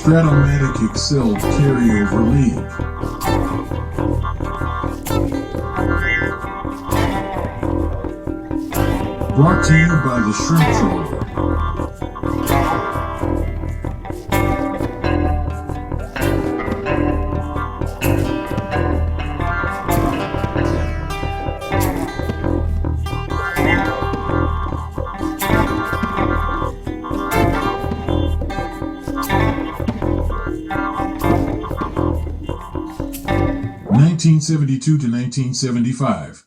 Strat-O-Matic Excel Carryover League. Brought to you by the Shrimp Troller. 1972 to 1975.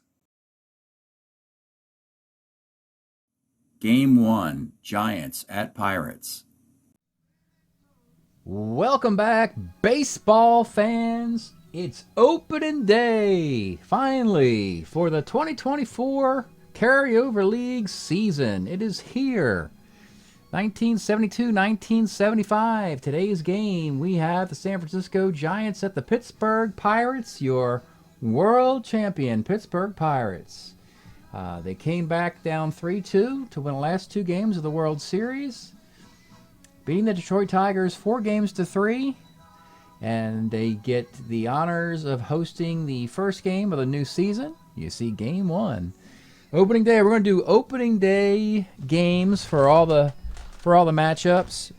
Game 1, Giants at Pirates. Welcome back, baseball fans. It's opening day, finally, for the 2024 Carryover League season. It is here. 1972-1975. Today's game, we have the San Francisco Giants at the Pittsburgh Pirates, your world champion Pittsburgh Pirates. They came back down 3-2 to win the last two games of the World Series, beating the Detroit Tigers 4-3, and they get the honors of hosting the first game of the new season. You see, game one. Opening day, we're going to do opening day games for all the matchups,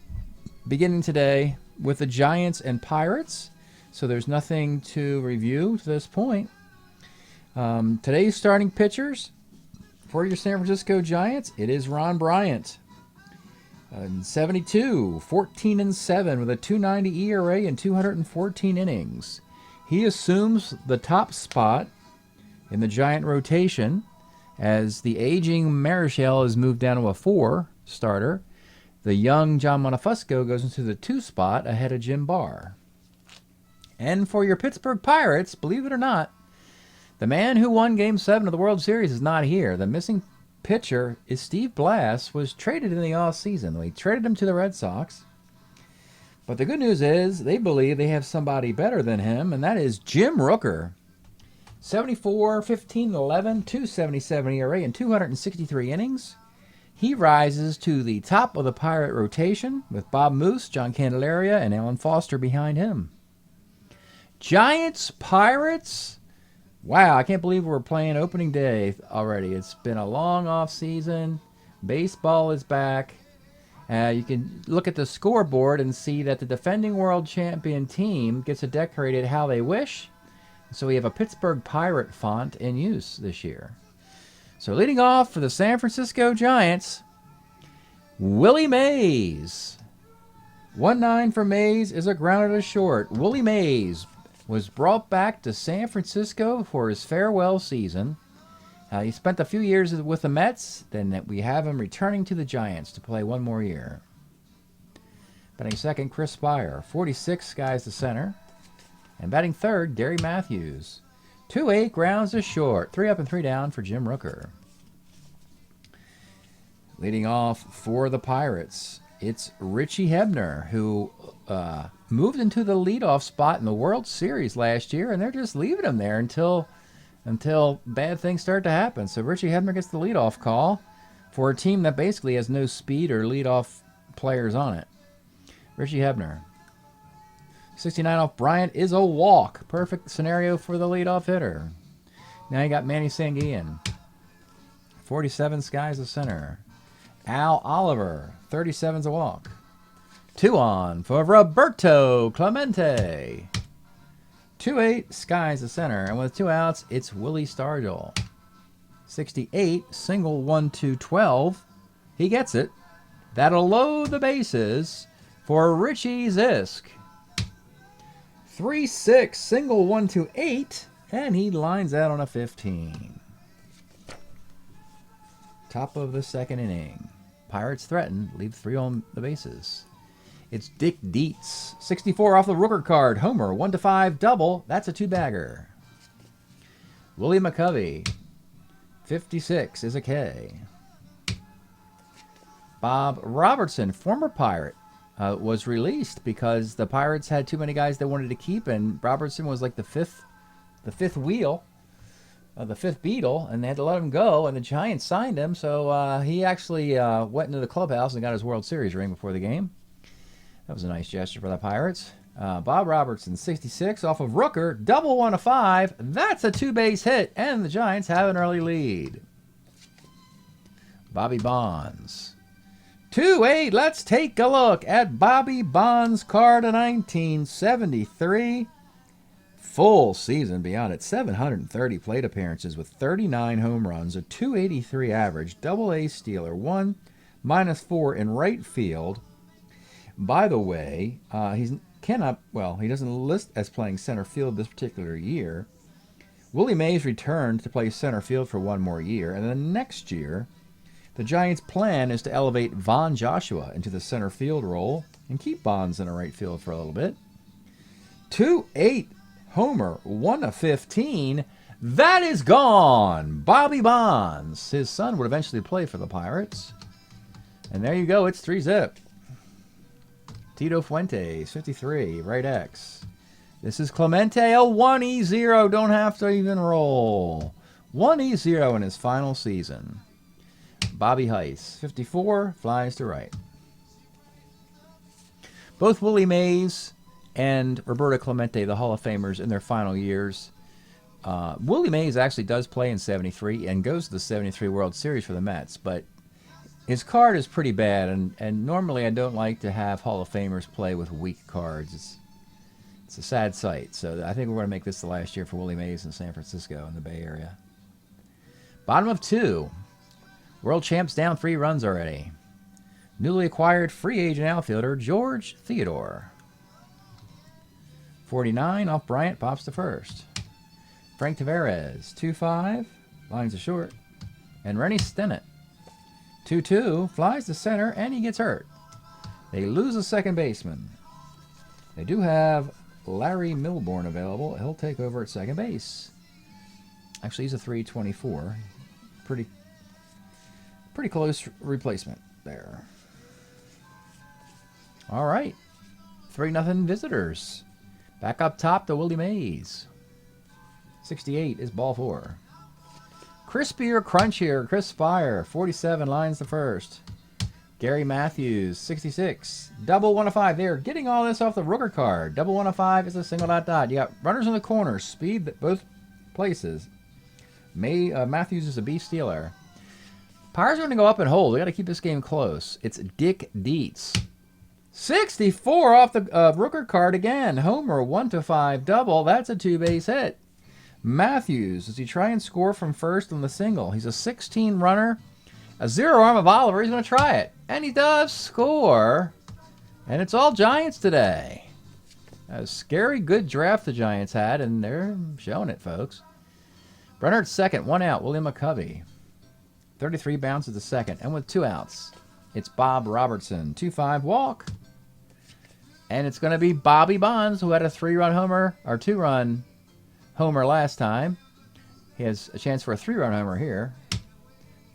beginning today with the Giants and Pirates. So there's nothing to review to this point. Today's starting pitchers for your San Francisco Giants, it is Ron Bryant. 72, 14-7 with a 2.90 ERA and 214 innings. He assumes the top spot in the Giant rotation as the aging Marichal is moved down to a 4 starter. The young John Monofusco goes into the 2 spot ahead of Jim Barr. And for your Pittsburgh Pirates, believe it or not, the man who won Game 7 of the World Series is not here. The missing pitcher is Steve Blass, was traded in the offseason. They traded him to the Red Sox. But the good news is they believe they have somebody better than him, and that is Jim Rooker. 74, 15-11, 277 ERA, and 263 innings. He rises to the top of the Pirate rotation with Bob Moose, John Candelaria, and Alan Foster behind him. Giants, Pirates. Wow, I can't believe we're playing opening day already. It's been a long off season. Baseball is back. You can look at the scoreboard and see that the defending world champion team gets to decorate it how they wish. So we have a Pittsburgh Pirate font in use this year. So leading off for the San Francisco Giants, Willie Mays. 1-9 for Mays is a grounder to short. Willie Mays was brought back to San Francisco for his farewell season. He spent a few years with the Mets, then we have him returning to the Giants to play one more year. Batting second, Chris Spire. 46, skies to center. And batting third, Gary Matthews. 2-8, grounds to short. 3 up and 3 down for Jim Rooker. Leading off for the Pirates, it's Richie Hebner, who moved into the leadoff spot in the World Series last year, and they're just leaving him there until bad things start to happen. So Richie Hebner gets the leadoff call for a team that basically has no speed or leadoff players on it. Richie Hebner. 69 off Bryant is a walk. Perfect scenario for the leadoff hitter. Now you got Manny Sanguillen. 47, skies the center. Al Oliver. 37's a walk. 2 on for Roberto Clemente. 2-8, skies the center. And with 2 outs, it's Willie Stargell. 68, single 1-2-12. He gets it. That'll load the bases for Richie Zisk. 3-6, single 1-2-8, and he lines out on a 15. Top of the second inning. Pirates threaten, leave 3 on the bases. It's Dick Dietz. 64 off the Rooker card. Homer, 1-5 double. That's a 2-bagger. Willie McCovey. 56 is a K. Bob Robertson, former Pirate, was released because the Pirates had too many guys they wanted to keep, and Robertson was like the fifth wheel, the fifth Beatle, and they had to let him go, and the Giants signed him, so he actually went into the clubhouse and got his World Series ring before the game. That was a nice gesture for the Pirates. Bob Robertson, 66, off of Rooker, double 1 of 5. That's a 2-base hit, and the Giants have an early lead. Bobby Bonds, 2-8. Let's take a look at Bobby Bonds' card of 1973. Full season beyond it, 730 plate appearances with 39 home runs, a 283 average, double-A stealer, 1, -4 in right field. By the way, he doesn't list as playing center field this particular year. Willie Mays returned to play center field for one more year, and then next year, the Giants' plan is to elevate Von Joshua into the center field role and keep Bonds in the right field for a little bit. 2-8 homer, 1 of 15. That is gone. Bobby Bonds. His son would eventually play for the Pirates. And there you go. It's 3-zip. Tito Fuentes, 53, right X. This is Clemente, a 1-E-0. Don't have to even roll. 1-E-0 in his final season. Bobby Heiss, 54, flies to right. Both Willie Mays and Roberto Clemente, the Hall of Famers, in their final years. Willie Mays actually does play in 73 and goes to the 73 World Series for the Mets, but his card is pretty bad, and normally I don't like to have Hall of Famers play with weak cards. It's a sad sight, so I think we're going to make this the last year for Willie Mays in San Francisco in the Bay Area. Bottom of 2. World champs down 3 runs already. Newly acquired free agent outfielder George Theodore. 49 off Bryant, pops to first. Frank Tavares, 2-5, lines to short. And Rennie Stennett, 2-2, flies to center, and he gets hurt. They lose a second baseman. They do have Larry Milbourne available. He'll take over at second base. Actually, he's a 324. Pretty close replacement there. All right. 3-0 visitors. Back up top to Willie Mays. 68 is ball 4. Crispier, crunchier, Chris Spire, 47, lines to first. Gary Matthews, 66, double 1 of 5. They're getting all this off the Rooker card. Double 1 of 5 is a single dot. You got runners in the corners, speed at both places. Matthews is a B stealer. Pirates are going to go up and hold. They got to keep this game close. It's Dick Dietz. 64 off the Rooker card again. Homer, 1 to 5 double. That's a 2-base hit. Matthews, does he try and score from first on the single? He's a 16 runner. A 0 arm of Oliver. He's going to try it. And he does score. And it's all Giants today. A scary good draft the Giants had, and they're showing it, folks. Brenner at second, 1 out. William McCovey. 33 bounces to second. And with 2 outs, it's Bob Robertson. 2-5 walk. And it's going to be Bobby Bonds, who had a 3-run homer, or 2-run homer last time. He has a chance for a 3-run homer here.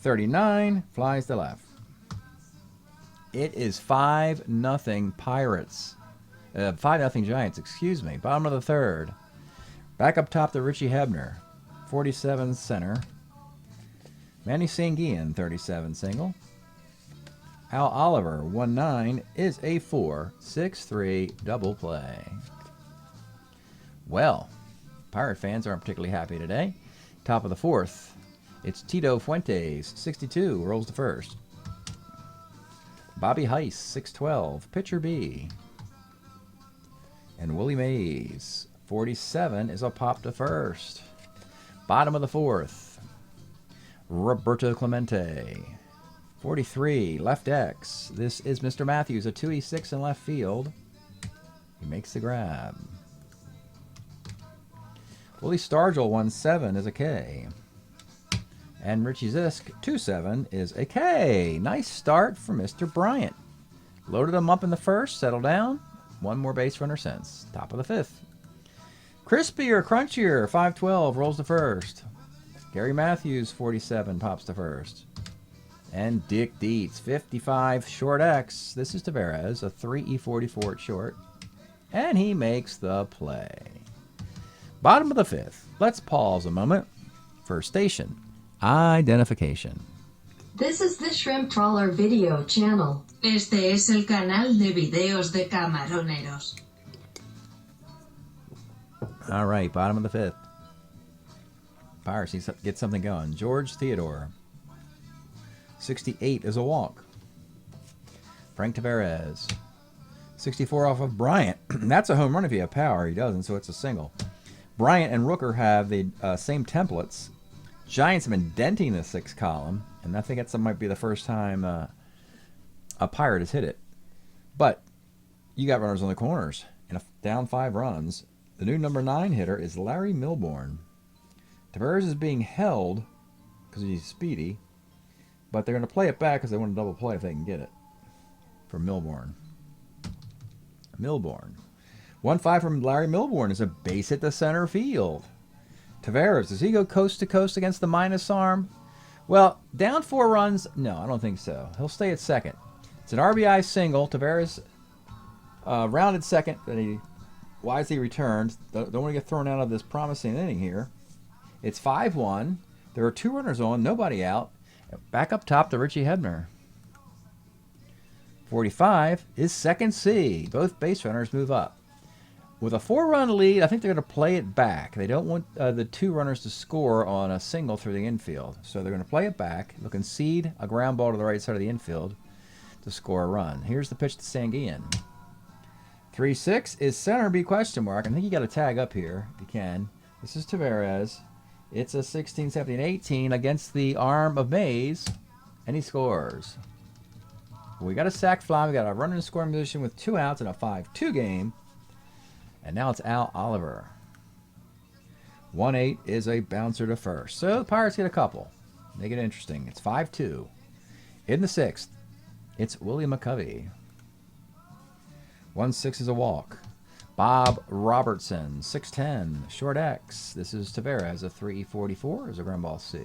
39, flies to left. It is 5-0 Pirates. 5-0 Giants, excuse me. Bottom of the 3rd. Back up top to Richie Hebner. 47 center. Manny Sanguian, 37 single. Al Oliver, 1-9, is a 4-6-3 double play. Well, Pirate fans aren't particularly happy today. Top of the 4th, it's Tito Fuentes, 62, rolls to first. Bobby Heiss, 6-12, pitcher B. And Willie Mays, 47, is a pop to first. Bottom of the 4th, Roberto Clemente, 43, left X. This is Mr. Matthews, a 2-6 in left field. He makes the grab. Willie Stargell, 1-7, is a K. And Richie Zisk, 2-7, is a K. Nice start for Mr. Bryant. Loaded him up in the first, settled down. One more base runner since. Top of the 5th. Crispier, crunchier, 5-12, rolls to first. Gary Matthews, 47, pops to first. And Dick Dietz, 55, short X. This is Tavares, a 3E44 at short. And he makes the play. Bottom of the 5th. Let's pause a moment for station identification. This is the Shrimp Trawler video channel. Este es el canal de videos de camaroneros. All right, bottom of the fifth. Pirates need to get something going. George Theodore. 68 is a walk. Frank Tavares. 64 off of Bryant. That's a home run if you have power. He doesn't, so it's a single. Bryant and Rooker have the same templates. Giants have been denting the sixth column, and I think that might be the first time a Pirate has hit it. But you got runners on the corners, and down 5 runs. The new number 9 hitter is Larry Milbourne. Tavares is being held because he's speedy, but they're going to play it back because they want to double play if they can get it. For Milbourne. 1-5 from Larry Milbourne is a base hit to center field. Tavares, does he go coast to coast against the minus arm? Well, down 4 runs, no, I don't think so. He'll stay at second. It's an RBI single. Tavares rounded second, but he wisely returned. Don't want to get thrown out of this promising inning here. It's 5-1. There are 2 runners on, nobody out. Back up top to Richie Hebner. 45 is second C. Both base runners move up. With a 4-run lead, I think they're going to play it back. They don't want the 2 runners to score on a single through the infield. So they're going to play it back. They'll concede a ground ball to the right side of the infield to score a run. Here's the pitch to Sanguillen. 3-6 is center B question mark. I think you got to tag up here if you can. This is Tavares. It's a 16, 17, 18 against the arm of Mays, and he scores. We got a sac fly. We got a runner in scoring position with 2 outs in a 5-2 game. And now it's Al Oliver. 1-8 is a bouncer to first. So the Pirates get a couple. Make it interesting. It's 5-2. In the 6th, it's Willie McCovey. 1-6 is a walk. Bob Robertson, 6'10", short X. This is Tavares, a 344 is a ground ball C.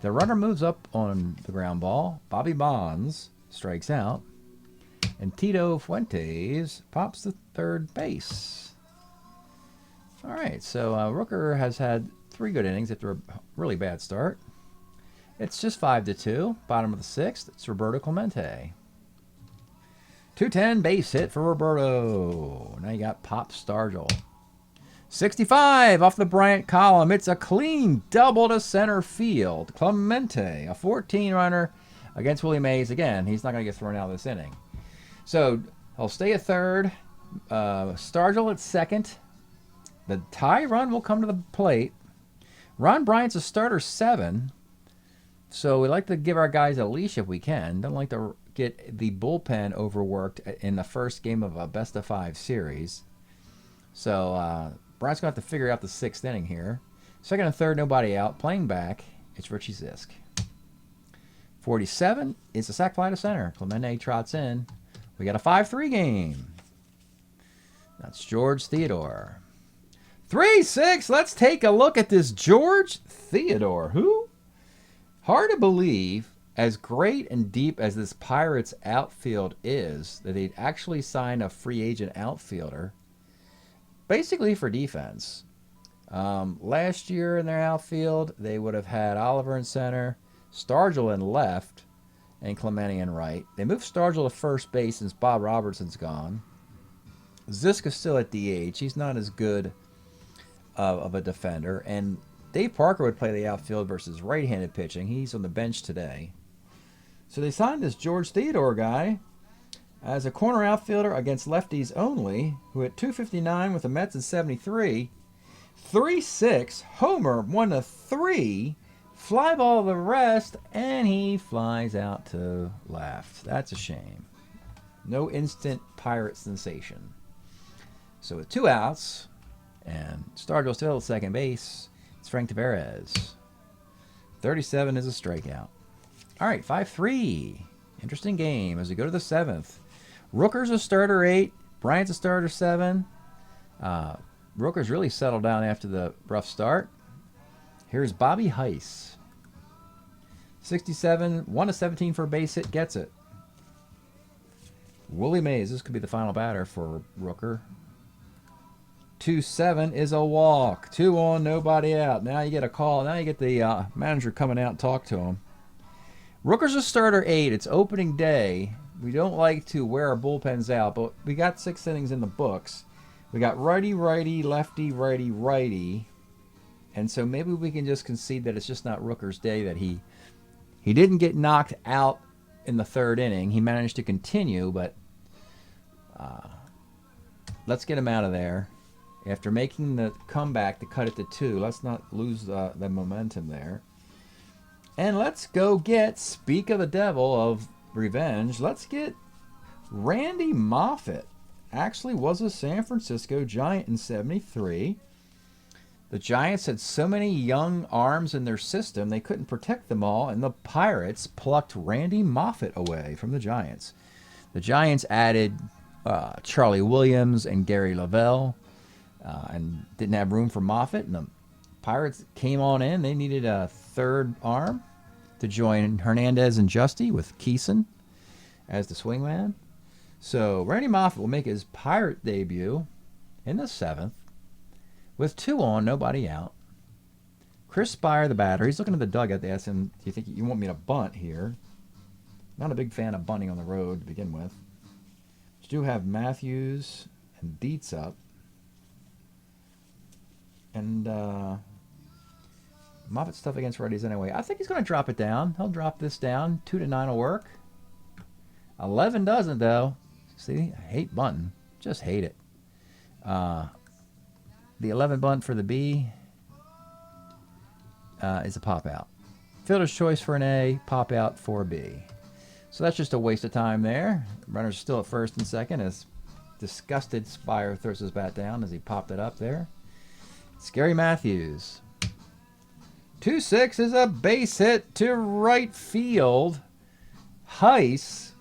The runner moves up on the ground ball. Bobby Bonds strikes out. And Tito Fuentes pops to third base. All right, so Rooker has had 3 good innings after a really bad start. It's just 5-2. Bottom of the 6th, it's Roberto Clemente. 210 base hit for Roberto. Now you got Pop Stargell. 65 off the Bryant column. It's a clean double to center field. Clemente, a 14 runner against Willie Mays. Again, he's not going to get thrown out of this inning. So he'll stay at third. Stargell at second. The tie run will come to the plate. Ron Bryant's a starter 7. So we like to give our guys a leash if we can. Don't like to get the bullpen overworked in the first game of a best-of-5 series. So Bryant's going to have to figure out the 6th inning here. Second and third, nobody out. Playing back, it's Richie Zisk. 47 is a sac fly to center. Clemente trots in. We got a 5-3 game. That's George Theodore. 3-6. Let's take a look at this George Theodore. Who? Hard to believe, as great and deep as this Pirates outfield is, that they'd actually sign a free agent outfielder, basically for defense. Last year in their outfield, they would have had Oliver in center, Stargell in left, and Clemente in right. They moved Stargell to first base since Bob Robertson's gone. Zisk is still at DH. He's not as good of a defender. And Dave Parker would play the outfield versus right-handed pitching. He's on the bench today. So they signed this George Theodore guy as a corner outfielder against lefties only, who hit .259 with the Mets in 73. 3-6, homer, 1-3. Fly ball the rest, and he flies out to left. That's a shame. No instant Pirate sensation. So with 2 outs, and Stargell still at second base, it's Frank Tavares. 37 is a strikeout. All right, 5-3. Interesting game as we go to the 7th. Rooker's a starter 8. Bryant's a starter 7. Rooker's really settled down after the rough start. Here's Bobby Heiss. 67, 1-17 for a base hit, gets it. Willie Mays, this could be the final batter for Rooker. 2-7 is a walk. 2 on, nobody out. Now you get a call. Now you get the manager coming out and talk to him. Rookers are starter 8. It's opening day. We don't like to wear our bullpens out, but we got 6 innings in the books. We got righty, righty, lefty, righty, righty. And so maybe we can just concede that it's just not Rooker's day, that he didn't get knocked out in the 3rd inning. He managed to continue, but let's get him out of there. After making the comeback to cut it to 2, let's not lose the momentum there. And let's go get, speak of the devil of revenge, let's get Randy Moffett. Actually was a San Francisco Giant in 73. The Giants had so many young arms in their system, they couldn't protect them all, and the Pirates plucked Randy Moffett away from the Giants. The Giants added Charlie Williams and Gary Lavelle, and didn't have room for Moffett, and the Pirates came on in. They needed a 3rd arm to join Hernandez and Justy with Keeson as the swingman. So Randy Moffett will make his Pirate debut in the 7th with 2 on, nobody out. Chris Spire, the batter, he's looking at the dugout. They asked him, do you think you want me to bunt here? Not a big fan of bunting on the road to begin with. But you do have Matthews and Dietz up. And Moffitt's tough against righties anyway. I think he's going to drop it down. He'll drop this down. 2 to 9 will work. 11 doesn't, though. See, I hate bunting. Just hate it. The 11 bunt for the B is a pop out. Fielder's choice for an A, pop out for a B. So that's just a waste of time there. Runner's still at 1st and 2nd as disgusted Spire throws his bat down as he popped it up there. Scary Matthews. 2-6 is a base hit to right field. Heiss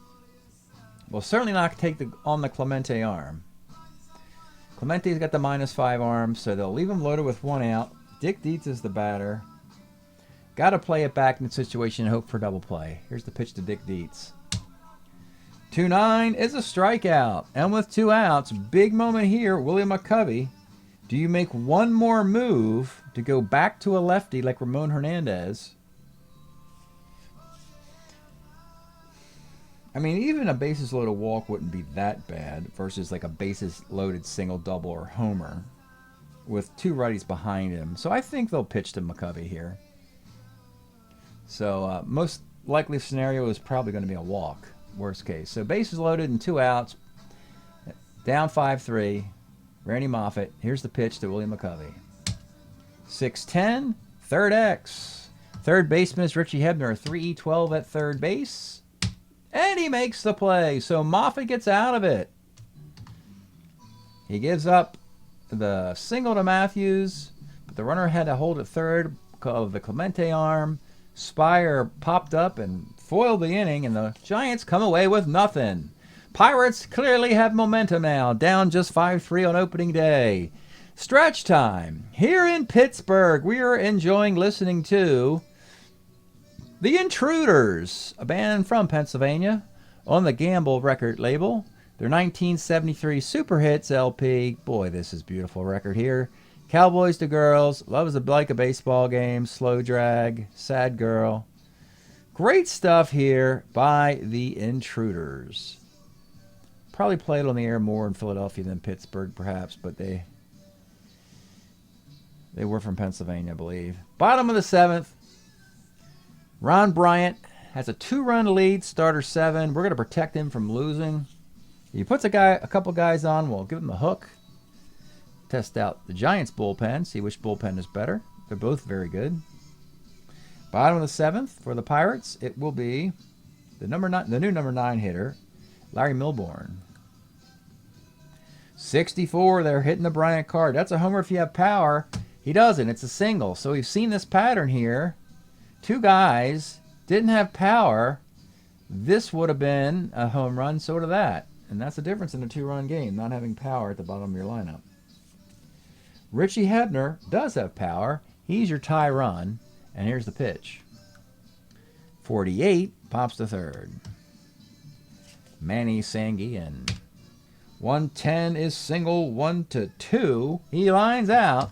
will certainly not take on the Clemente arm. Clemente's got the -5 arm, so they'll leave him loaded with 1 out. Dick Dietz is the batter. Got to play it back in the situation and hope for double play. Here's the pitch to Dick Dietz. 2-9 is a strikeout. And with 2 outs, big moment here, William McCovey. Do you make one more move to go back to a lefty like Ramon Hernandez? I mean, even a bases loaded walk wouldn't be that bad versus like a bases loaded single, double, or homer with 2 righties behind him. So I think they'll pitch to McCovey here. So most likely scenario is probably going to be a walk, worst case. So bases loaded and 2 outs, down 5-3. Randy Moffett. Here's the pitch to William McCovey. 6-10, 3rd X. 3rd baseman is Richie Hebner, 3-12 at 3rd base. And he makes the play. So Moffett gets out of it. He gives up the single to Matthews, but the runner had to hold at 3rd because of the Clemente arm. Spire popped up and foiled the inning, and the Giants come away with nothing. Pirates clearly have momentum now, down just 5-3 on opening day. Stretch time. Here in Pittsburgh, we are enjoying listening to The Intruders, a band from Pennsylvania, on the Gamble record label. Their 1973 Super Hits LP. Boy, this is a beautiful record here. Cowboys to Girls, Love is like a Baseball Game, Slow Drag, Sad Girl. Great stuff here by The Intruders. Probably played on the air more in Philadelphia than Pittsburgh, perhaps, but they were from Pennsylvania, I believe. Bottom of the 7th. Ron Bryant has a 2-run lead, starter 7. We're going to protect him from losing. He puts a couple guys on. We'll give him a hook. Test out the Giants bullpen, see which bullpen is better. They're both very good. Bottom of the 7th for the Pirates, it will be the new number 9 hitter, Larry Milbourne. 64, they're hitting the Bryant card. That's a homer if you have power. He doesn't. It's a single. So we've seen this pattern here. 2 guys didn't have power. This would have been a home run, so would have that. And that's the difference in a 2-run game, not having power at the bottom of your lineup. Richie Hebner does have power. He's your tie run. And here's the pitch. 48, pops to 3rd. Manny Sanguian. 110 is single, 1-2. He lines out.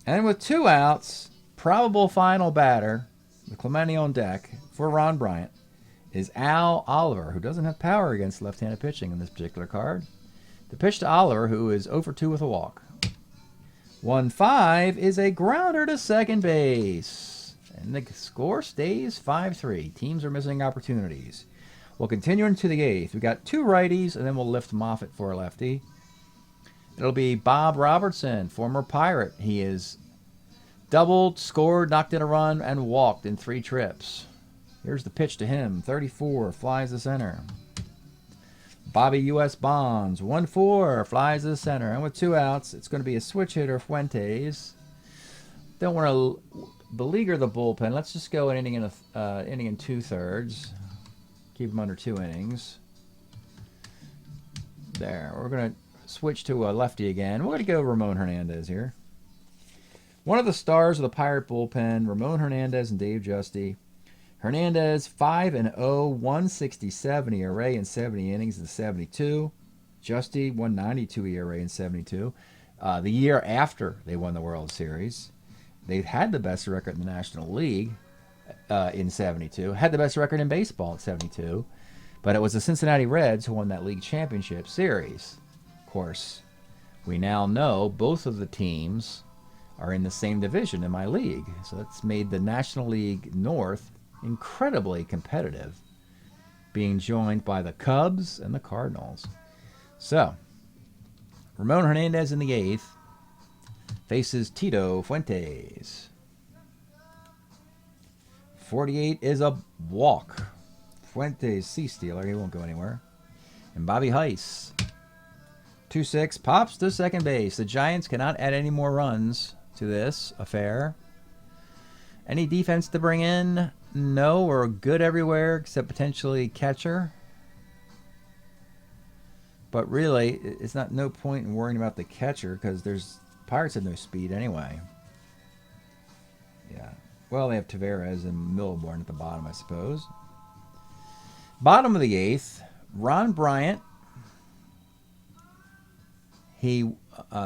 And with 2 outs, probable final batter, The Clemente on deck for Ron Bryant is Al Oliver, who doesn't have power against left-handed pitching in this particular card. The pitch to Oliver, who is 0 for 2 with a walk. 1-5 is a grounder to second base. And the score stays 5-3. Teams are missing opportunities. We'll continue into the 8th. We got 2 righties, and then we'll lift Moffitt for a lefty. It'll be Bob Robertson, former Pirate. He is doubled, scored, knocked in a run, and walked in 3 trips. Here's the pitch to him. 34, flies to center. Bobby U.S. Bonds, 1-4, flies to center. And with 2 outs, it's going to be a switch hitter, Fuentes. Don't want to beleaguer the bullpen. Let's just go an inning and inning and 2/3. Keep them under 2 innings. There. We're going to switch to a lefty again. We're going to go Ramon Hernandez here. One of the stars of the Pirate bullpen, Ramon Hernandez and Dave Justy. Hernandez, 5-0, 167 ERA in 70 innings in 72. Justy, 192 ERA in 72. The year after they won the World Series, they had the best record in the National League in 72. Had the best record in baseball in 72. But it was the Cincinnati Reds who won that league championship series. Of course, we now know both of the teams are in the same division in my league. So that's made the National League North incredibly competitive, being joined by the Cubs and the Cardinals. So, Ramon Hernandez in the 8th faces Tito Fuentes. 48 is a walk. Fuentes, C-stealer, he won't go anywhere. And Bobby Heiss, 2-6, pops to second base. The Giants cannot add any more runs to this affair. Any defense to bring in? No, we're good everywhere except potentially catcher. But really, it's not no point in worrying about the catcher because Pirates have no speed anyway. Yeah. Well, they have Taveras and Milborn at the bottom, I suppose. Bottom of the 8th, Ron Bryant. He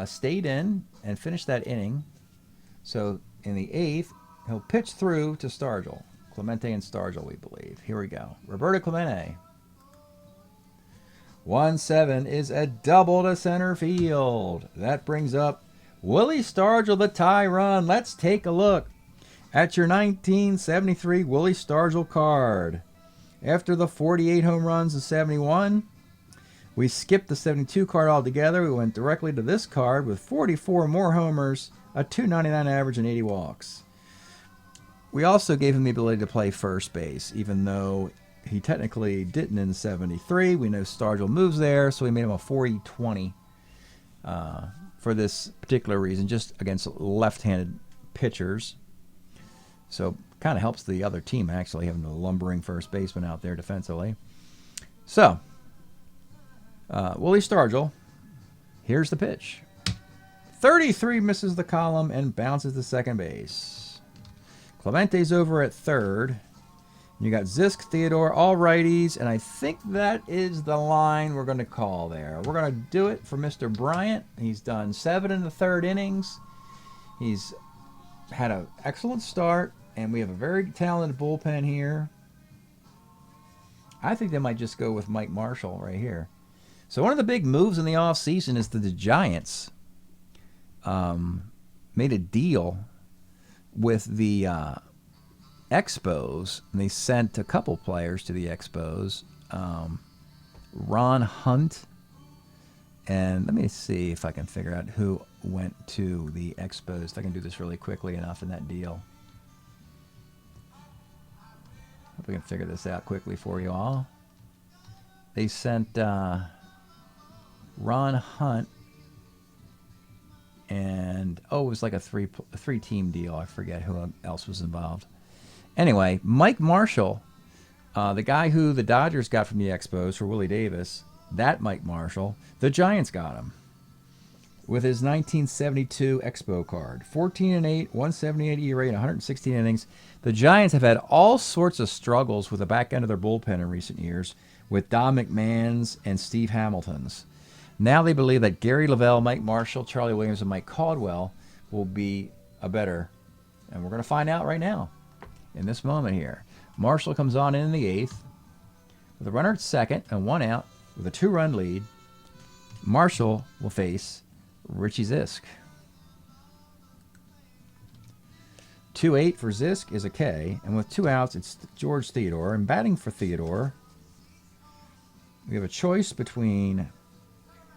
stayed in and finished that inning. So in the 8th, he'll pitch through to Stargell. Clemente and Stargell, we believe. Here we go. Roberto Clemente. 1-7 is a double to center field. That brings up Willie Stargell, the tie run. Let's take a look at your 1973 Willie Stargell card. After the 48 home runs in 71, we skipped the 72 card altogether. We went directly to this card with 44 more homers, a .299 average, and 80 walks. We also gave him the ability to play first base, even though he technically didn't in 73. We know Stargell moves there, so we made him a 40-20 for this particular reason, just against left-handed pitchers. So kind of helps the other team, actually, having a lumbering first baseman out there defensively. So, Willie Stargell, here's the pitch. 33 misses the column and bounces to second base. Clemente's over at third. You got Zisk, Theodore, all righties, and I think that is the line we're going to call there. We're going to do it for Mr. Bryant. He's done 7 in the 3rd innings. He's had an excellent start, and we have a very talented bullpen here. I think they might just go with Mike Marshall right here. So one of the big moves in the offseason is that the Giants made a deal with the Expos, and they sent a couple players to the Expos. Ron Hunt, and let me see if I can figure out who went to the Expos. If I can do this really quickly enough in that deal. Hope we can figure this out quickly for you all. They sent Ron Hunt, and it was like a three-team deal. I forget who else was involved. Anyway, Mike Marshall, the guy who the Dodgers got from the Expos for Willie Davis, that Mike Marshall, the Giants got him with his 1972 Expo card. 14-8, 178 ERA, and 116 innings. The Giants have had all sorts of struggles with the back end of their bullpen in recent years with Don McMahon's and Steve Hamilton's. Now they believe that Gary Lavelle, Mike Marshall, Charlie Williams, and Mike Caldwell will be a better. And we're going to find out right now. in this moment here. Marshall comes on in the 8th with a runner at second and 1 out with a 2-run lead. Marshall will face Richie Zisk. 2-8 for Zisk is a K, and with 2 outs, it's George Theodore. And batting for Theodore, we have a choice between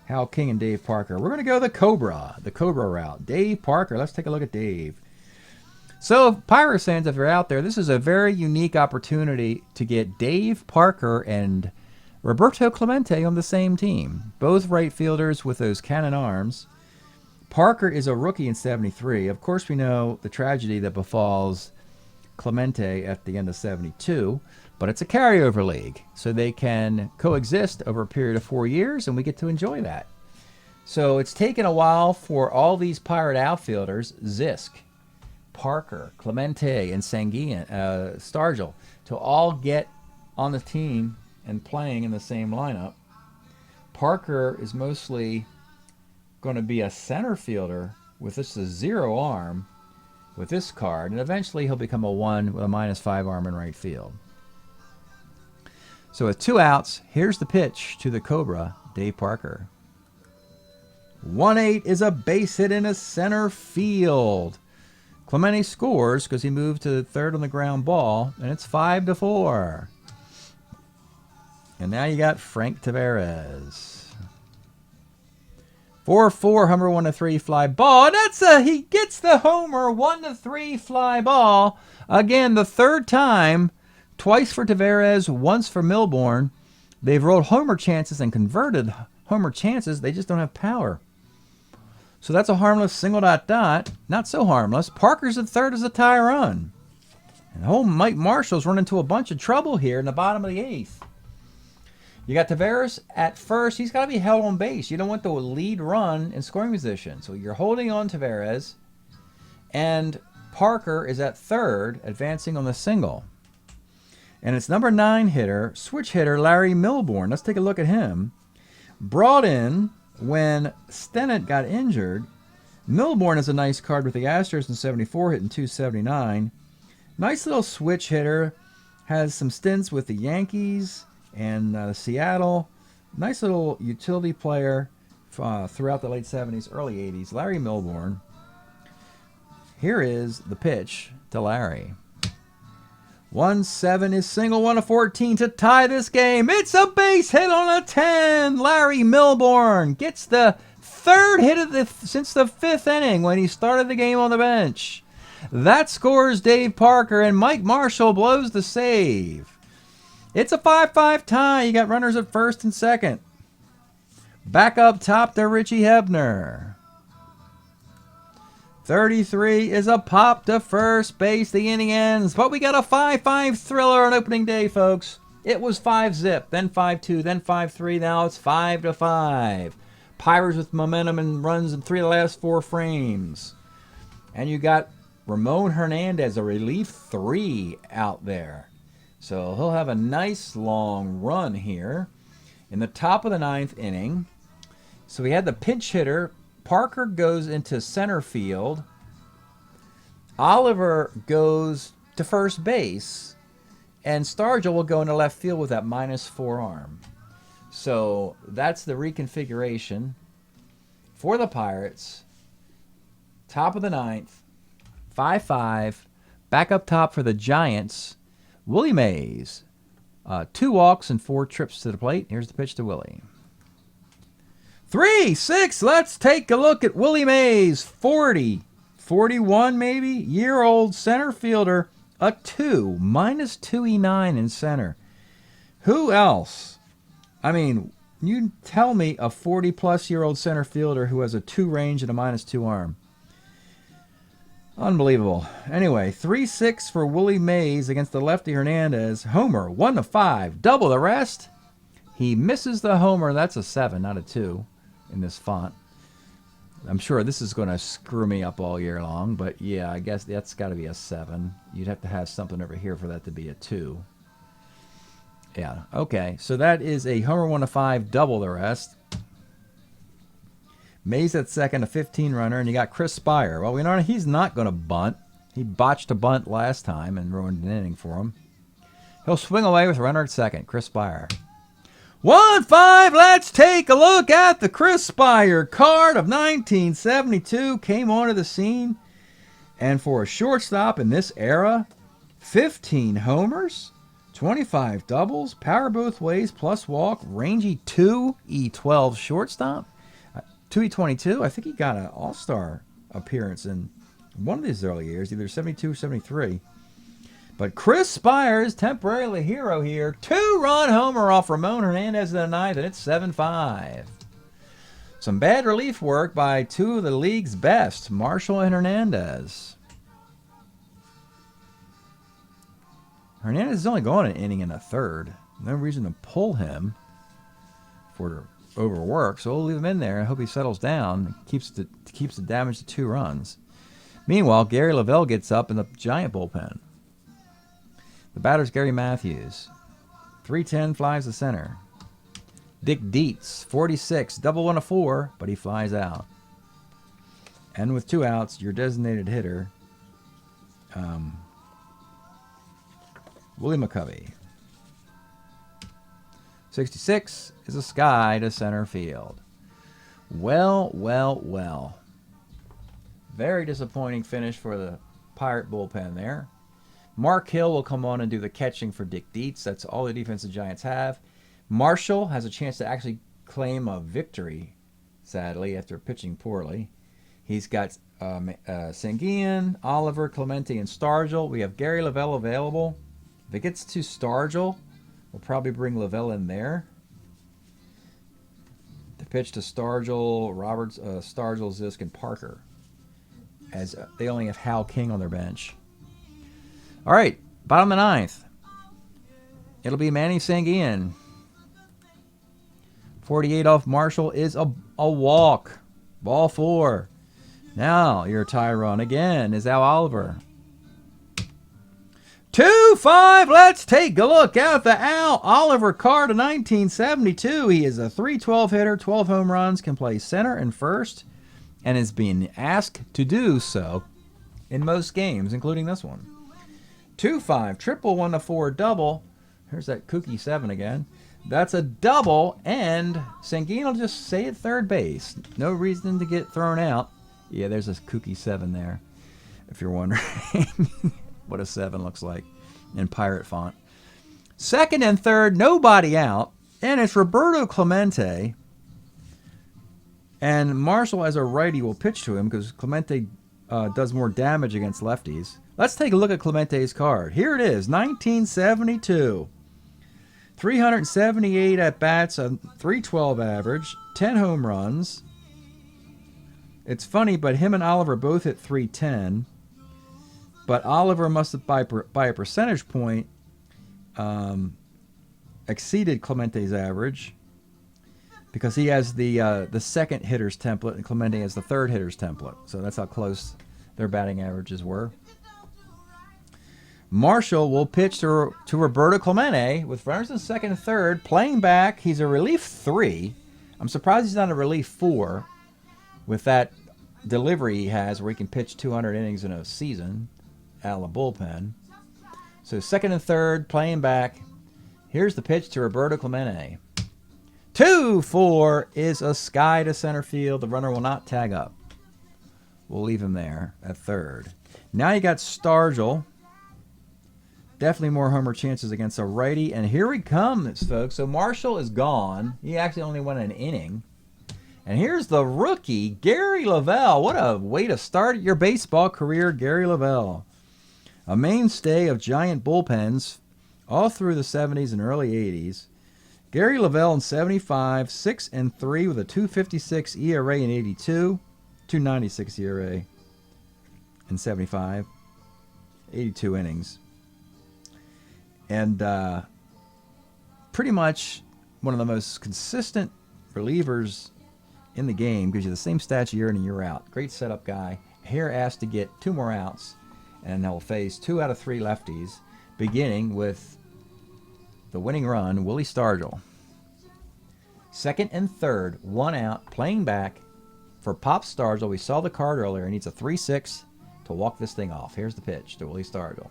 Hal King and Dave Parker. We're going to go the Cobra route. Dave Parker. Let's take a look at Dave. So, Pirates fans, if you're out there, this is a very unique opportunity to get Dave Parker and Roberto Clemente on the same team. Both right fielders with those cannon arms. Parker is a rookie in 73. Of course, we know the tragedy that befalls Clemente at the end of 72, but it's a carryover league, so they can coexist over a period of 4 years, and we get to enjoy that. So it's taken a while for all these Pirate outfielders, Zisk, Parker, Clemente, and Stargell, to all get on the team and playing in the same lineup. Parker is mostly going to be a center fielder with just a 0 arm with this card, and eventually he'll become a 1 with a -5 arm in right field. So with 2 outs, here's the pitch to the Cobra, Dave Parker. 1-8 is a base hit in a center field. Clemente scores because he moved to third on the ground ball, and it's 5-4. And now you got Frank Taveras. 4-4, homer 1-3 fly ball. And he gets the homer 1-3 fly ball. Again, the third time, twice for Taveras, once for Milbourne. They've rolled homer chances and converted homer chances. They just don't have power. So that's a harmless single ... Not so harmless. Parker's at third as a tie run. And Mike Marshall's run into a bunch of trouble here in the bottom of the 8th. You got Taveras at first. He's got to be held on base. You don't want the lead run in scoring position. So you're holding on Taveras. And Parker is at third, advancing on the single. And it's number 9 hitter, switch hitter, Larry Milbourne. Let's take a look at him. Brought in when Stennett got injured. Milbourne is a nice card with the Astros in 74, hitting .279. Nice little switch hitter. Has some stints with the Yankees and Seattle. Nice little utility player throughout the late 70s, early 80s. Larry Milbourne. Here is the pitch to Larry. 1-7 is single, 1-14 to tie this game. It's a base hit on a 10. Larry Milbourne gets the third hit since the 5th inning when he started the game on the bench. That scores Dave Parker, and Mike Marshall blows the save. It's a 5-5 tie. You got runners at first and second. Back up top to Richie Hebner. 33 is a pop to first base. The inning ends, but we got a 5-5 thriller on opening day, folks. It was 5-zip, then 5-2, then 5-3. Now it's 5-5. Pirates with momentum and runs in 3 of the last 4 frames. And you got Ramon Hernandez, a relief 3 out there. So he'll have a nice long run here in the top of the 9th inning. So we had the pinch hitter. Parker goes into center field. Oliver goes to first base. And Stargell will go into left field with that -4 arm. So that's the reconfiguration for the Pirates. Top of the 9th. 5-5. Back up top for the Giants. Willie Mays. 2 walks and 4 trips to the plate. Here's the pitch to Willie. 3-6. Let's take a look at Willie Mays. 41 maybe, year-old center fielder. A 2, -2E9 in center. Who else? I mean, you tell me a 40-plus-year-old center fielder who has a 2 range and a -2 arm. Unbelievable. Anyway, 3-6 for Willie Mays against the lefty Hernandez. Homer, 1-5. Double the rest. He misses the homer. That's a 7, not a 2 in this font. I'm sure this is going to screw me up all year long, but yeah, I guess that's got to be a 7. You'd have to have something over here for that to be a 2. Yeah, okay. So that is a homer 1-5, double the rest. Mays at second, a 15 runner, and you got Chris Spire. Well, we know he's not going to bunt. He botched a bunt last time and ruined an inning for him. He'll swing away with a runner at second. Chris Spire. 1-5. Let's take a look at the Chris Spire card of 1972. Came onto the scene. And for a shortstop in this era, 15 homers, 25 doubles, power both ways, plus walk, rangy 2E12 shortstop, 2E22. I think he got an all-star appearance in one of these early years, either 72 or 73. But Chris Spire is temporarily a hero here. 2-run homer off Ramon Hernandez in the ninth, and it's 7-5. Some bad relief work by two of the league's best, Marshall and Hernandez. Hernandez is only going an inning and a third. No reason to pull him for overwork, so we'll leave him in there and hope he settles down and keeps the damage to 2 runs. Meanwhile, Gary Lavelle gets up in the Giant bullpen. The batter's Gary Matthews. 310 flies to center. Dick Dietz, 46, double 1 to 4, but he flies out. And with 2 outs, your designated hitter, Willie McCovey. 66 is a sky to center field. Well, well, well. Very disappointing finish for the Pirate bullpen there. Mark Hill will come on and do the catching for Dick Dietz. That's all the defense the Giants have. Marshall has a chance to actually claim a victory, sadly, after pitching poorly. He's got Sanguian, Oliver, Clemente, and Stargell. We have Gary Lavelle available. If it gets to Stargell, we'll probably bring Lavelle in there. The pitch to Stargell, Roberts, Stargell, Zisk, and Parker, as they only have Hal King on their bench. All right, bottom of the ninth. It'll be Manny Sanguian. 48 off Marshall is a walk. Ball 4. Now your tie run again is Al Oliver. 2-5. Let's take a look at the Al Oliver card of 1972. He is a .312 hitter, 12 home runs, can play center and first, and is being asked to do so in most games, including this one. 2-5, triple 1 to 4 double. Here's that kooky 7 again. That's a double, and Sanguian will just stay at third base. No reason to get thrown out. Yeah, there's a kooky 7 there, if you're wondering what a 7 looks like in pirate font. Second and third, nobody out, and it's Roberto Clemente. And Marshall, as a righty, will pitch to him because Clemente does more damage against lefties. Let's take a look at Clemente's card. Here it is, 1972. 378 at-bats, a .312 average, 10 home runs. It's funny, but him and Oliver both hit .310. But Oliver must have, by a percentage point, exceeded Clemente's average because he has the second hitter's template and Clemente has the third hitter's template. So that's how close their batting averages were. Marshall will pitch to Roberto Clemente with runners in second and third. Playing back, he's a relief 3. I'm surprised he's not a relief 4 with that delivery he has where he can pitch 200 innings in a season out of the bullpen. So second and third, playing back. Here's the pitch to Roberto Clemente. 2-4 is a sky to center field. The runner will not tag up. We'll leave him there at third. Now you got Stargell. Definitely more homer chances against a righty. And here he comes, folks. So Marshall is gone. He actually only won an inning. And here's the rookie, Gary Lavelle. What a way to start your baseball career, Gary Lavelle. A mainstay of Giant bullpens all through the 70s and early 80s. Gary Lavelle in 75, 6-3 with a .256 ERA in 82, .296 ERA in 75, 82 innings. And pretty much one of the most consistent relievers in the game, gives you the same stats year in and year out. Great setup guy. Here asked to get 2 more outs, and they'll face 2 out of 3 lefties, beginning with the winning run, Willie Stargell. Second and third, 1 out, playing back for Pop Stargell. We saw the card earlier. He needs a 3-6 to He'll walk this thing off. Here's the pitch to Willie Stargell.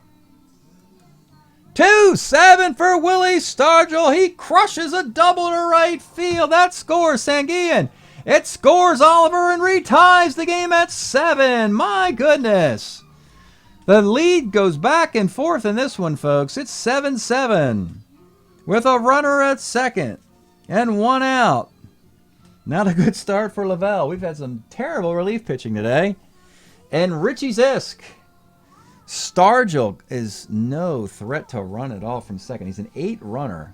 2-7 for Willie Stargell. He crushes a double to right field. That scores Sanguillen. It scores Oliver and reties the game at 7. My goodness. The lead goes back and forth in this one, folks. It's 7-7 with a runner at second and 1 out. Not a good start for Lavelle. We've had some terrible relief pitching today. And Richie Zisk. Stargell is no threat to run at all from second. He's an 8 runner.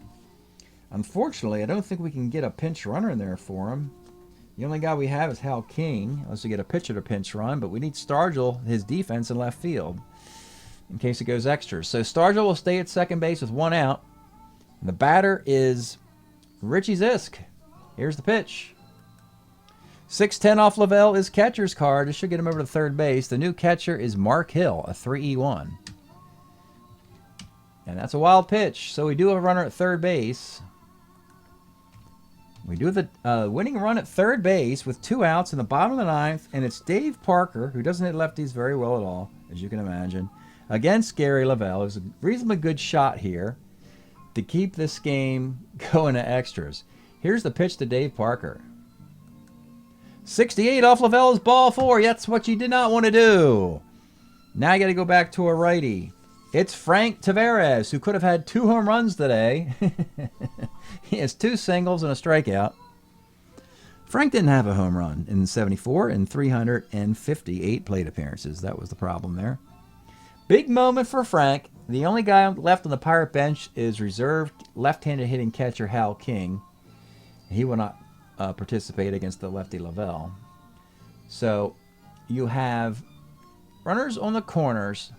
Unfortunately, I don't think we can get a pinch runner in there for him. The only guy we have is Hal King, unless we get a pitcher to pinch run, but we need Stargell, his defense, in left field in case it goes extra. So Stargell will stay at second base with 1 out. And the batter is Richie Zisk. Here's the pitch. 6-10 off Lavelle is catcher's card. This should get him over to third base. The new catcher is Mark Hill, a 3-E1. And that's a wild pitch. So we do have a runner at third base. We do the winning run at third base with 2 outs in the bottom of the 9th. And it's Dave Parker, who doesn't hit lefties very well at all, as you can imagine, against Gary Lavelle. It was a reasonably good shot here to keep this game going to extras. Here's the pitch to Dave Parker. 68 off Lavelle's ball 4. That's what you did not want to do. Now you got to go back to a righty. It's Frank Taveras, who could have had 2 home runs today. He has 2 singles and a strikeout. Frank didn't have a home run in 74 and 358 plate appearances. That was the problem there. Big moment for Frank. The only guy left on the Pirate bench is reserved left-handed hitting catcher Hal King. He will not participate against the lefty Lavelle. So you have runners on the corners,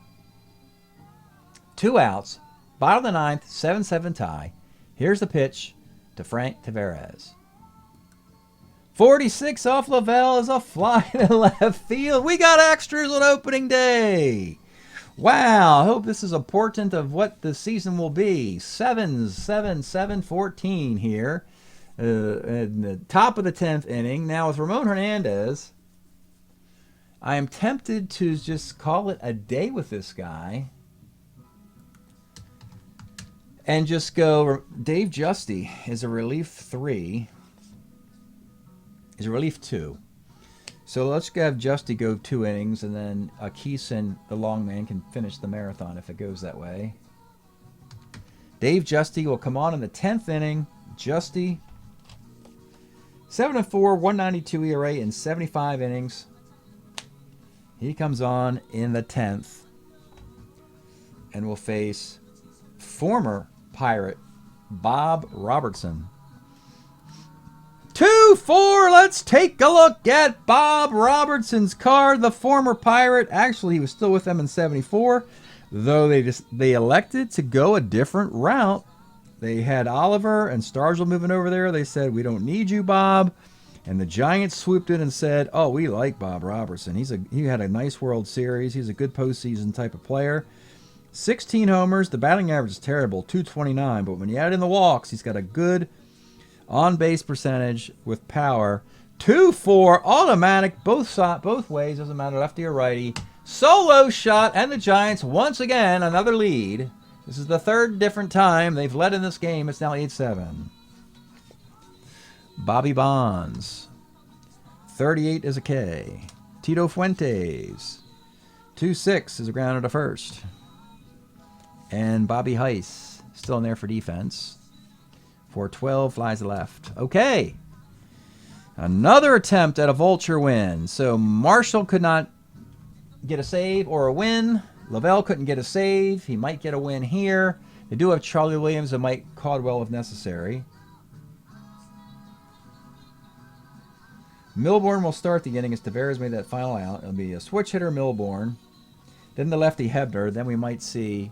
2 outs, bottom of the 9th, 7-7 tie. Here's the pitch to Frank Taveras. 46 off Lavelle is a fly to left field. We got extras on opening day. Wow, I hope this is a portent of what the season will be. 7-7-7-14 here. In the top of the 10th inning. Now with Ramon Hernandez, I am tempted to just call it a day with this guy and just go Dave Justy is a relief 3. Is a relief 2. So let's have Justy go 2 innings, and then Keeson, the long man, can finish the marathon if it goes that way. Dave Justy will come on in the 10th inning. Justy, 7-4, 192 ERA in 75 innings. He comes on in the 10th and will face former Pirate Bob Robertson. 2-4. Let's take a look at Bob Robertson's card. The former Pirate. Actually, he was still with them in 74, though they elected to go a different route. They had Oliver and Stargell moving over there. They said, we don't need you, Bob. And the Giants swooped in and said, oh, we like Bob Robertson. He had a nice World Series. He's a good postseason type of player. 16 homers. The batting average is terrible, 229. But when you add in the walks, he's got a good on-base percentage with power. 2-4, automatic, both ways. Doesn't matter, lefty or righty. Solo shot, and the Giants, once again, another lead. This is the 3rd different time they've led in this game. It's now 8-7. Bobby Bonds. 38 is a K. Tito Fuentes. 2-6 is a grounder to first. And Bobby Heiss still in there for defense. 4-12 flies to left. Okay. Another attempt at a vulture win. So Marshall could not get a save or a win. Lavelle couldn't get a save. He might get a win here. They do have Charlie Williams and Mike Caldwell if necessary. Milbourne will start the inning as Taveras made that final out. It'll be a switch hitter Milbourne. Then the lefty Hebner. Then we might see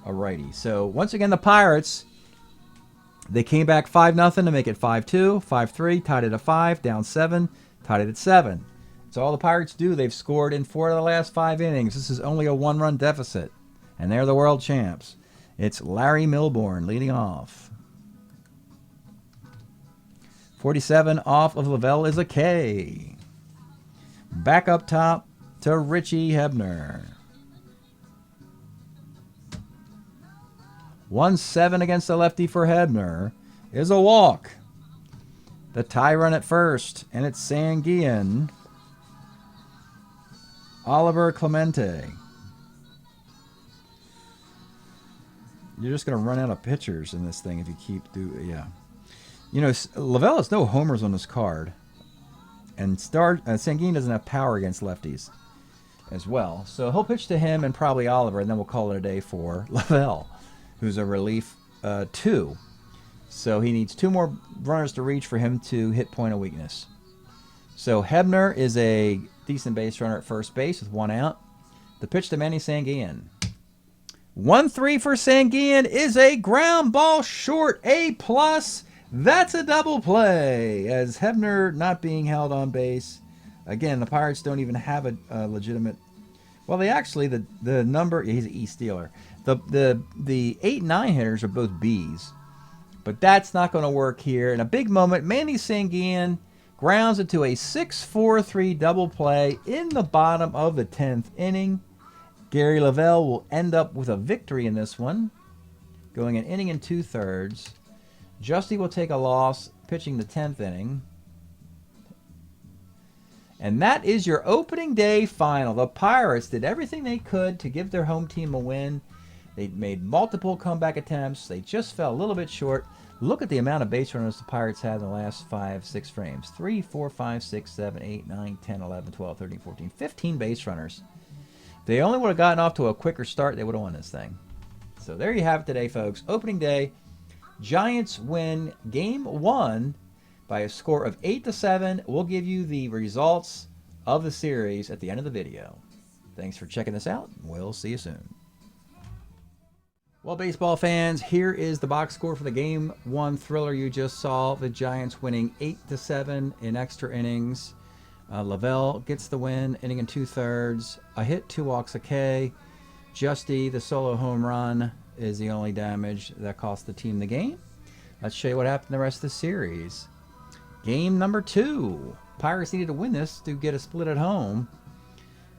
a righty. So once again, the Pirates, they came back 5-0 to make it 5-2, 5-3, tied it at 5, down 7, tied it at 7. That's all the Pirates do. They've scored in 4 of the last 5 innings. This is only a 1-run deficit, and they're the world champs. It's Larry Milbourne leading off. 47 off of Lavelle is a K. Back up top, to Richie Hebner. 1-7 against the lefty for Hebner is a walk. The tie run at first, and it's Sanguillen. Oliver Clemente. You're just going to run out of pitchers in this thing if you keep yeah. You know, Lavelle has no homers on his card. And Sanguillen doesn't have power against lefties as well. So he'll pitch to him and probably Oliver, and then we'll call it a day for Lavelle, who's a relief 2. So he needs 2 more runners to reach for him to hit point of weakness. So Hebner is a decent base runner at first base with 1 out. The pitch to Manny Sanguillen. 1-3 for Sanguillen is a ground ball short, A+. That's a double play, as Hebner not being held on base. Again, the Pirates don't even have a legitimate... Well, they actually, the number... He's an E-stealer. The 8 and 9 hitters are both Bs. But that's not going to work here. In a big moment, Manny Sanguillen grounds into a 6-4-3 double play in the bottom of the 10th inning. Gary Lavelle will end up with a victory in this one, going an inning and 2/3. Justy will take a loss, pitching the 10th inning. And that is your opening day final. The Pirates did everything they could to give their home team a win. They made multiple comeback attempts. They just fell a little bit short. Look at the amount of base runners the Pirates had in the last 5-6 frames. 3, 4, 5, 6, 7, 8, 9, 10, 11, 12, 13, 14, 15 base runners. If they only would have gotten off to a quicker start, they would have won this thing. So there you have it today, folks. Opening day. Giants win Game 1 by a score of 8-7. We'll give you the results of the series at the end of the video. Thanks for checking this out. We'll see you soon. Well, baseball fans, here is the box score for the Game 1 thriller you just saw. The Giants winning 8-7 in extra innings. Lavelle gets the win, inning and 2/3. A hit, 2 walks, a K. Justy, the solo home run, is the only damage that cost the team the game. Let's show you what happened the rest of the series. Game number 2. Pirates needed to win this to get a split at home.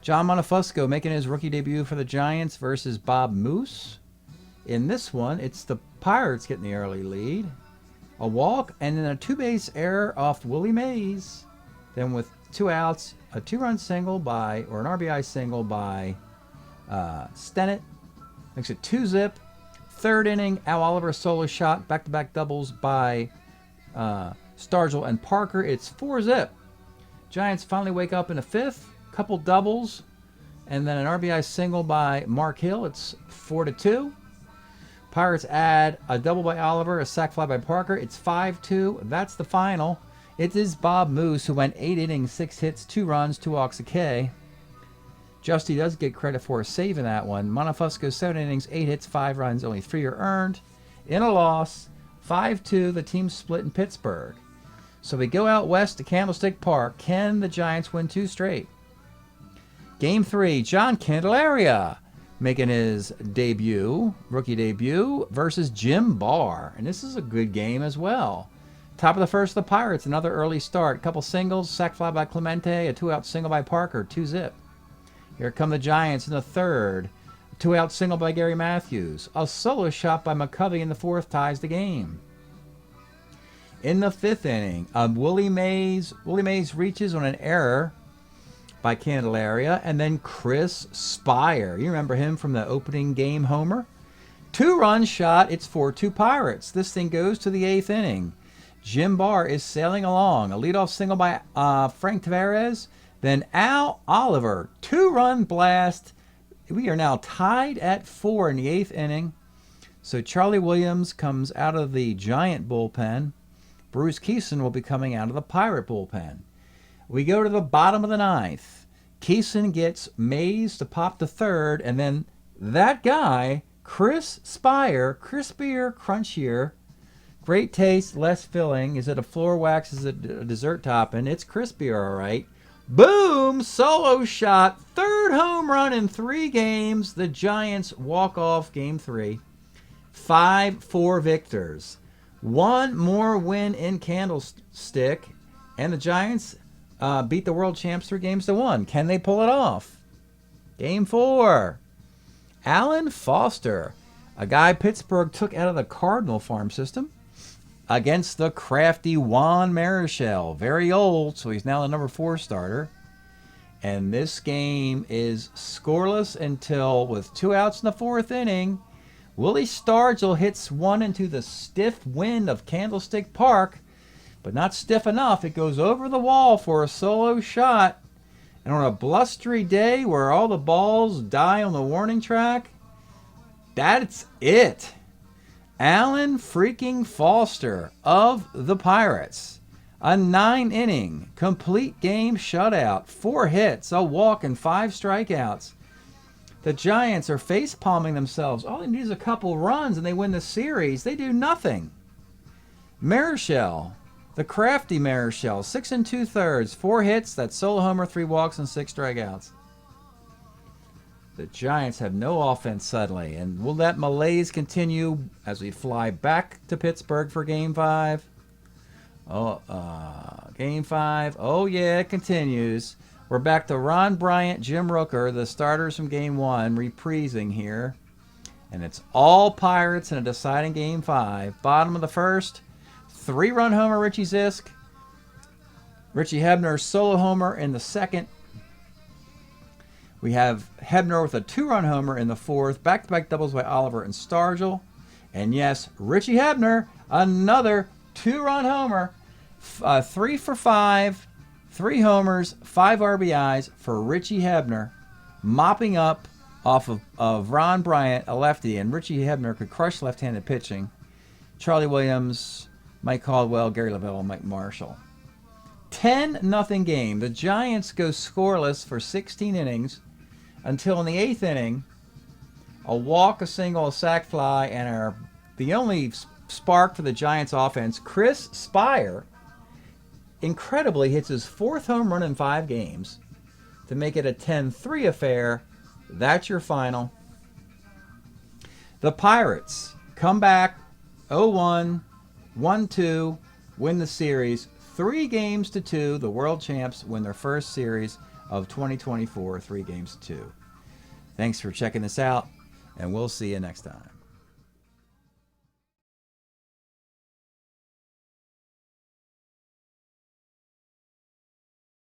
John Monofusco making his rookie debut for the Giants versus Bob Moose. In this one, it's the Pirates getting the early lead. A walk and then a 2-base error off Willie Mays. Then with 2 outs, a 2-run single by, or an RBI single by Stennett. Makes it 2-zip. 3rd inning, Al Oliver solo shot, back-to-back doubles by Stargell and Parker. It's 4-zip. Giants finally wake up in the 5th. Couple doubles, and then an RBI single by Mark Hill. It's 4-2. Pirates add a double by Oliver, a sac fly by Parker. It's 5-2. That's the final. It is Bob Moose, who went 8 innings, 6 hits, 2 runs, 2 walks, a K. Justy does get credit for a save in that one. Monofusco, 7 innings, 8 hits, 5 runs, only 3 are earned. In a loss, 5-2, the team split in Pittsburgh. So we go out west to Candlestick Park. Can the Giants win 2 straight? Game 3, John Candelaria making his debut, rookie debut, versus Jim Barr. And this is a good game as well. Top of the 1st, the Pirates, another early start. Couple singles, sac fly by Clemente, a 2-out single by Parker, 2-zip. Here come the Giants in the 3rd. A 2-out single by Gary Matthews. A solo shot by McCovey in the 4th ties the game. In the 5th inning, Willie Mays reaches on an error by Candelaria, and then Chris Spire. You remember him from the opening game homer? 2-run shot. It's 4-2 Pirates. This thing goes to the 8th inning. Jim Barr is sailing along. A leadoff single by Frank Tavares. Then Al Oliver, 2-run blast. We are now tied at 4 in the 8th inning. So Charlie Williams comes out of the Giant bullpen. Bruce Keeson will be coming out of the Pirate bullpen. We go to the bottom of the 9th. Keeson gets Mays to pop the 3rd, and then that guy, Chris Spire, crispier, crunchier, great taste, less filling. Is it a floor wax? Is it a dessert topping? It's crispier, all right. Boom! Solo shot. 3rd home run in 3 games. The Giants walk off Game 3. 5-4 victors. 1 more win in Candlestick, and the Giants beat the world champs 3-1. Can they pull it off? Game 4. Alan Foster, a guy Pittsburgh took out of the Cardinal farm system, against the crafty Juan Marichal. Very old, so he's now the number 4 starter. And this game is scoreless until, with 2 outs in the 4th inning, Willie Stargell hits one into the stiff wind of Candlestick Park, but not stiff enough. It goes over the wall for a solo shot. And on a blustery day where all the balls die on the warning track, that's it. Alan freaking Foster of the Pirates. A 9-inning, complete game shutout. 4 hits, a walk, and 5 strikeouts. The Giants are face-palming themselves. All they need is a couple runs and they win the series. They do nothing. Marichal, the crafty Marichal, 6 2/3, 4 hits, that solo homer, 3 walks, and 6 strikeouts. The Giants have no offense suddenly, and will that malaise continue as we fly back to Pittsburgh for Game 5? Game 5. Oh yeah, it continues. We're back to Ron Bryant, Jim Rooker, the starters from Game 1, reprising here. And it's all Pirates in a deciding Game 5. Bottom of the first, 3-run homer, Richie Zisk. Richie Hebner's solo homer in the second. We have Hebner with a 2-run homer in the 4th. Back-to-back doubles by Oliver and Stargell. And yes, Richie Hebner, another 2-run homer. 3 for 5. 3 homers, 5 RBIs for Richie Hebner, mopping up off of Ron Bryant, a lefty, and Richie Hebner could crush left-handed pitching. Charlie Williams, Mike Caldwell, Gary Lavelle, Mike Marshall. 10-0 game. The Giants go scoreless for 16 innings until in the 8th inning, a walk, a single, a sac fly, and the only spark for the Giants offense, Chris Spire, incredibly hits his 4th home run in 5 games to make it a 10-3 affair. That's your final. The Pirates come back 0-1, 1-2, win the series 3-2. The world champs win their first series of 2024, 3-2. Thanks for checking this out, and we'll see you next time.